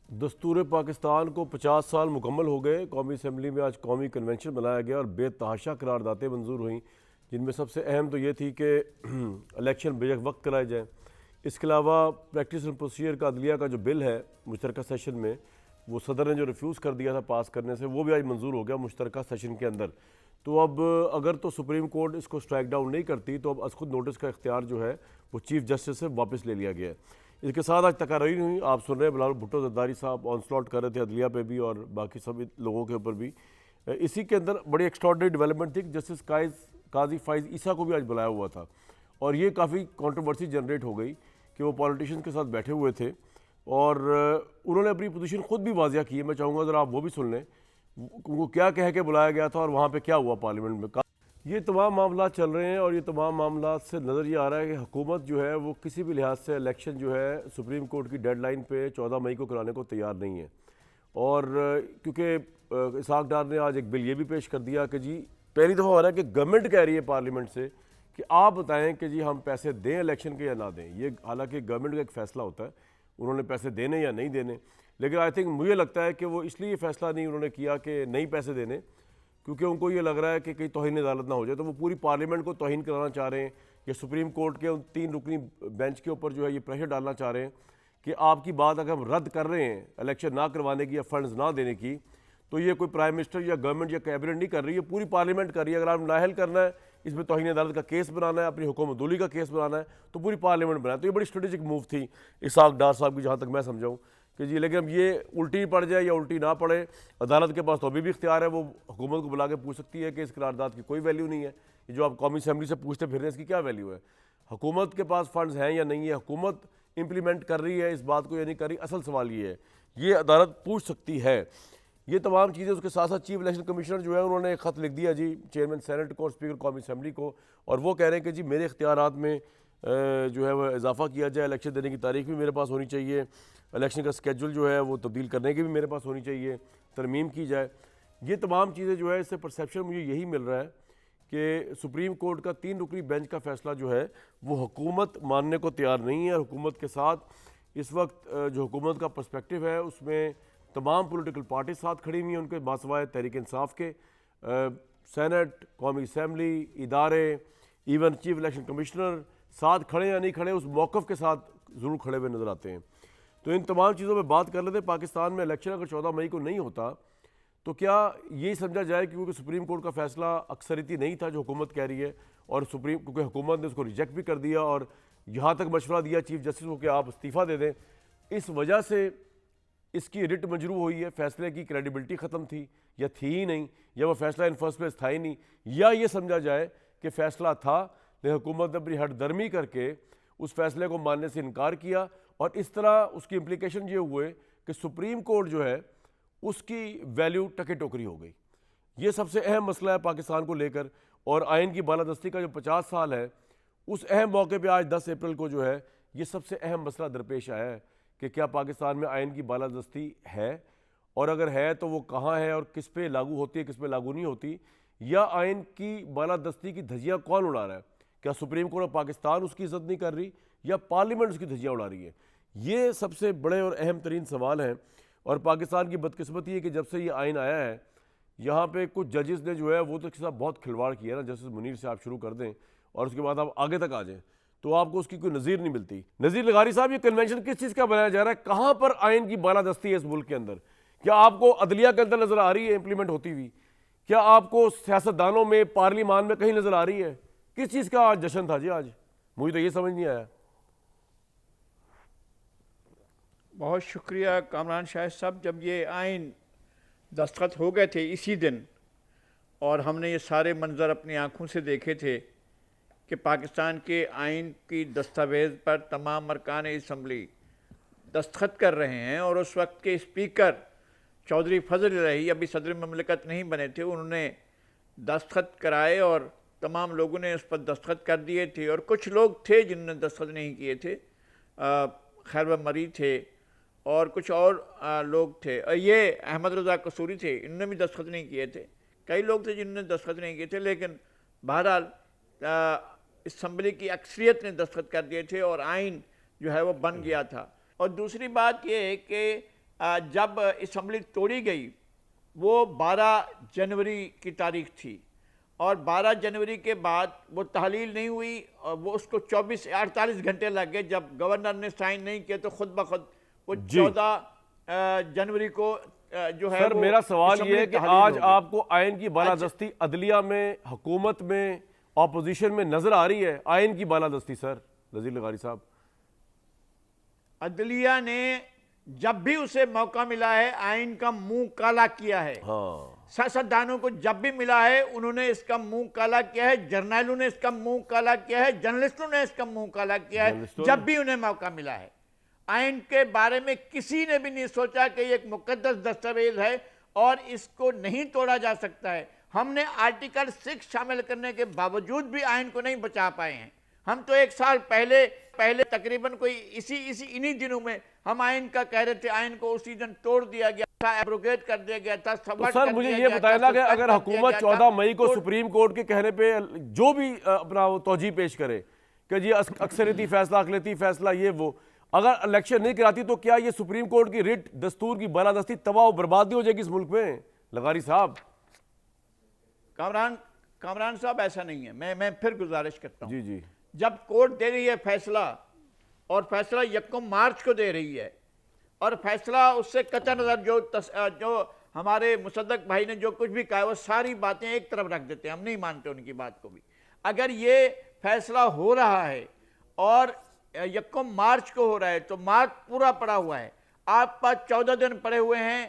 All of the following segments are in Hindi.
दस्तूर पाकिस्तान को 50 साल मुकम्मल हो गए। कौमी असम्बली में आज कौमी कन्वेंशन बनाया गया और बेतहाशा करारदातें मंजूर हुई, जिनमें सबसे अहम तो ये थी कि इलेक्शन बेशक वक्त कराए जाएँ। इसके अलावा प्रैक्टिस एंड प्रोसीजर का अदलिया का जो बिल है मुश्तरका सेशन में, वो सदर ने जो रिफ्यूज़ कर दिया था पास करने से, वो भी आज मंजूर हो गया मुश्तरका सेशन के अंदर। तो अब अगर तो सुप्रीम कोर्ट इसको स्ट्राइक डाउन नहीं करती तो अब अज खुद नोटिस का इख्तियार जो है वो चीफ जस्टिस से वापस ले लिया गया है। इसके साथ आज तकारीर हुई, आप सुन रहे हैं बिलावल भुट्टो जरदारी साहब ऑनस्लॉट कर रहे थे अदलिया पे भी और बाकी सभी लोगों के ऊपर भी। इसी के अंदर बड़ी एक्स्ट्रॉर्डिनरी डेवलपमेंट थी, जस्टिस काजी फाइज ईसा को भी आज बुलाया हुआ था और ये काफ़ी कंट्रोवर्सी जनरेट हो गई कि वो पॉलिटिशियंस के साथ बैठे हुए थे और उन्होंने अपनी पोजीशन खुद भी वाजिया की है। मैं चाहूँगा अगर आप वो भी सुन लें वो क्या कह के बुलाया गया था और वहाँ पे क्या हुआ पार्लियामेंट में। ये तमाम मामला चल रहे हैं और ये तमाम मामला से नज़र ये आ रहा है कि हुकूमत जो है वो किसी भी लिहाज से इलेक्शन जो है सुप्रीम कोर्ट की डेडलाइन पे 14 मई को कराने को तैयार नहीं है। और क्योंकि इसहाक डार ने आज एक बिल ये भी पेश कर दिया कि जी पहली दफ़ा हो रहा है कि गवर्नमेंट कह रही है पार्लियामेंट से कि आप बताएं कि जी हम पैसे दें इलेक्शन के या ना दें। ये हालांकि गवर्नमेंट का एक फ़ैसला होता है उन्होंने पैसे देने या नहीं देने, लेकिन आई थिंक मुझे लगता है कि वो इसलिए फ़ैसला नहीं उन्होंने किया कि नहीं पैसे देने क्योंकि उनको ये लग रहा है कि कहीं तौहीन अदालत ना हो जाए। तो वो पूरी पार्लियामेंट को तौहीन कराना चाह रहे हैं या सुप्रीम कोर्ट के उन 3 रुकनी बेंच के ऊपर जो है ये प्रेशर डालना चाह रहे हैं कि आपकी बात अगर हम रद्द कर रहे हैं इलेक्शन ना करवाने की या फंड्स ना देने की, तो ये कोई प्राइम मिनिस्टर या गवर्नमेंट या कैबिनेट नहीं कर रही है, पूरी पार्लियामेंट कर रही है। अगर आप नाहल करना है, इसमें तौहीन अदालत का केस बनाना है, अपनी हुकूमतदौली का केस बनाना है, तो पूरी पार्लियामेंट बनाए। तो ये बड़ी स्ट्रेटेजिक मूव थी इसहाक डार साहब की, जहाँ तक मैं समझाऊँ कि जी। लेकिन अब ये उल्टी पड़ जाए या उल्टी ना पड़े, अदालत के पास तो अभी भी इख्तियार है, वो हुकूमत को बुला के पूछ सकती है कि इस करारदाद की कोई वैल्यू नहीं है। ये जो आप कौमी असम्बली से पूछते फिर रहे हैं, इसकी क्या वैल्यू है? हुकूमत के पास फंड्स हैं या नहीं है, हुकूमत इंप्लीमेंट कर रही है इस बात को या नहीं कर रही, असल सवाल ये है, ये अदालत पूछ सकती है। ये तमाम चीज़ें उसके साथ साथ चीफ इलेक्शन कमिश्नर जो है उन्होंने एक ख़त लिख दिया जी चेयरमैन सेनेट को और स्पीकर कौमी असम्बली को, और वो कह रहे हैं कि जी मेरे इख्तियारात में जो है वह इजाफा किया जाए, इलेक्शन देने की तारीख भी मेरे पास होनी चाहिए, इलेक्शन का स्केड्यूल जो है वो तब्दील करने की भी मेरे पास होनी चाहिए, तरमीम की जाए। ये तमाम चीज़ें जो है इससे परसेप्शन मुझे यही मिल रहा है कि सुप्रीम कोर्ट का 3 रुकनी बेंच का फ़ैसला जो है वो हुकूमत मानने को तैयार नहीं है। हुकूमत के साथ इस वक्त जो हुकूमत का पर्सपेक्टिव है उसमें तमाम पॉलिटिकल पार्टी साथ खड़ी हुई हैं, उनके बासवाए तहरीक इंसाफ के सेनेट, कौमी असम्बली, इदारे, इवन चीफ इलेक्शन कमिश्नर साथ खड़े या नहीं खड़े, उस मौक़िफ़ के साथ ज़रूर खड़े हुए नज़र आते हैं। तो इन तमाम चीज़ों पर बात कर लेते हैं। पाकिस्तान में इलेक्शन अगर 14 मई को नहीं होता तो क्या ये समझा जाए कि क्योंकि सुप्रीम कोर्ट का फ़ैसला अक्सरियती नहीं था जो हुकूमत कह रही है, और सुप्रीम क्योंकि हुकूमत ने उसको रिजेक्ट भी कर दिया और यहाँ तक मशवरा दिया चीफ जस्टिस को कि आप इस्तीफ़ा दे दें, इस वजह से इसकी रिट मंजरू हुई है, फैसले की क्रेडिबिलिटी ख़त्म थी या थी ही नहीं, या वो फैसला इन फर्स्ट प्लेस था ही नहीं, या ये समझा जाए कि फ़ैसला था लेकिन हुकूमत ने अपनी हटदर्मी करके उस फैसले को मानने से इनकार किया, और इस तरह उसकी इम्प्लीकेशन ये हुए कि सुप्रीम कोर्ट जो है उसकी वैल्यू टके टोकरी हो गई। ये सबसे अहम मसला है पाकिस्तान को लेकर, और आइन की बालादस्ती का जो 50 साल है उस अहम मौके पे आज 10 अप्रैल को जो है ये सबसे अहम मसला दरपेश आया है कि क्या पाकिस्तान में आइन की बालादस्ती है, और अगर है तो वो कहाँ है और किस पे लागू होती है, किस पे लागू नहीं होती, या आइन की बालादस्ती की धज्जियाँ कौन उड़ा रहा है? क्या सुप्रीम कोर्ट ऑफ पाकिस्तान उसकी इज्जत नहीं कर रही या पार्लियामेंट उसकी धज्जियाँ उड़ा रही है? ये सबसे बड़े और अहम तरीन सवाल हैं। और पाकिस्तान की बदकिस्मती है कि जब से ये आइन आया है यहाँ पे कुछ जजेस ने जो है वो तो इसके साथ बहुत खिलवाड़ किया ना। जस्टिस मुनीर से आप शुरू कर दें और उसके बाद आप आगे तक आ जाएं तो आपको उसकी कोई नज़ीर नहीं मिलती। नज़ीर लगारी साहब, ये कन्वेंशन किस चीज़ का बनाया जा रहा है? कहाँ पर आइन की बालादस्ती है इस मुल्क के अंदर? क्या आपको अदलिया के अंदर नज़र आ रही है इंप्लीमेंट होती हुई? क्या आपको सियासतदानों में, पार्लियामान में कहीं नज़र आ रही है? किस चीज़ का आज जश्न था जी? आज मुझे तो ये समझ नहीं आया। बहुत शुक्रिया कामरान शाहिद साहब। जब ये आइन दस्तखत हो गए थे इसी दिन, और हमने ये सारे मंज़र अपनी आँखों से देखे थे कि पाकिस्तान के आइन की दस्तावेज़ पर तमाम अरकान असम्बली दस्तखत कर रहे हैं, और उस वक्त के स्पीकर चौधरी फजल रही अभी सदर ममलिकत नहीं बने थे, उन्होंने दस्तखत कराए और तमाम लोगों ने उस पर दस्तखत कर दिए थे। और कुछ लोग थे जिन्होंने दस्तखत नहीं किए थे, खैर मरी थे और कुछ और लोग थे, ये अहमद रज़ा कसूरी थे, इन्होंने भी दस्तखत नहीं किए थे। कई लोग थे जिन्होंने दस्तखत नहीं किए थे, लेकिन बहरहाल असम्बली की अक्सरियत ने दस्तखत कर दिए थे और आइन जो है वो बन गया था। और दूसरी बात ये है कि जब असम्बली तोड़ी गई वो 12 जनवरी की तारीख थी और 12 जनवरी के बाद वो तहलील नहीं हुई और वो उसको 48 घंटे लग गए। जब गवर्नर ने साइन नहीं किया तो खुद ब खुद वो 14 जनवरी को जो है सर वो मेरा सवाल ये है कि तहलील आज हो गई। आपको आयन की बालादस्ती अदलिया में, हुकूमत में, ऑपोजिशन में नजर आ रही है? आयन की बालादस्ती सर नजीर लगारी साहब। अदलिया ने जब भी उसे मौका मिला है आइन का मुंह काला किया है। हाँ, सियासतदानों को जब भी मिला है उन्होंने इसका मुंह काला किया है, जर्नैलों ने इसका मुंह काला किया है, जर्नलिस्टों ने इसका मुंह काला किया है जर्नलिस्टों जब ने? भी उन्हें मौका मिला है। आइन के बारे में किसी ने भी नहीं सोचा कि ये एक मुकद्दस दस्तावेज है और इसको नहीं तोड़ा जा सकता है। हमने आर्टिकल 6 शामिल करने के बावजूद भी आइन को नहीं बचा पाए हैं। हम तो एक साल पहले तकरीबन कोई इन्हीं दिनों में हम आइन का कह रहे थे, आइन को उसी दिन तोड़ दिया गया था, एब्रोगेट कर दिया गया था, तो सर मुझे ये बताया ना कि अगर हुकूमत 14 मई को सुप्रीम कोर्ट के कहने पे जो भी अपना तौजीह पेश करे कि जी अक्सरियती फैसला, अकलियती फैसला, ये वो, अगर इलेक्शन नहीं कराती तो क्या ये सुप्रीम कोर्ट की रिट, दस्तूर की बालादस्ती तबाह और बर्बादी हो जाएगी इस मुल्क में? लगारी साहब। कामरान साहब ऐसा नहीं है। मैं फिर गुजारिश करता हूँ, जी जी, जब कोर्ट दे रही है फैसला और फैसला 1 मार्च को दे रही है और फैसला उससे कतई नजर जो हमारे मुसद्दक भाई ने जो कुछ भी कहा वो सारी बातें एक तरफ रख देते हैं, हम नहीं मानते उनकी बात को भी। अगर ये फैसला हो रहा है और 1 मार्च को हो रहा है तो मार्च पूरा पड़ा हुआ है, आप पास 14 दिन पड़े हुए हैं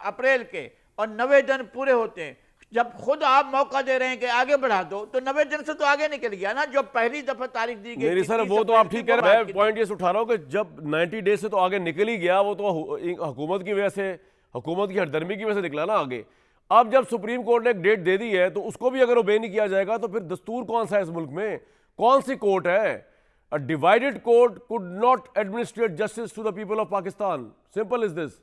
अप्रैल के और 90 दिन पूरे होते हैं। जब खुद आप मौका दे रहे हैं कि आगे बढ़ा दो तो 90 दिन से तो आगे निकल गया ना, जो पहली दफा तारीख दी गई। मेरी सर वो तो आप ठीक कह रहे हैं, मैं पॉइंट ये उठा रहा हूं कि जब 90 डेज से तो आगे निकल ही गया, वो तो हुकूमत की वजह से, हुकूमत की हरदर्मी की वजह से निकला ना आगे। अब जब सुप्रीम कोर्ट ने एक डेट दे दी है तो उसको भी अगर ओबे नहीं किया जाएगा तो फिर दस्तूर कौन सा है इस मुल्क में? कौन सी कोर्ट है? A divided court could not administrate justice to the people of Pakistan. Simple is this.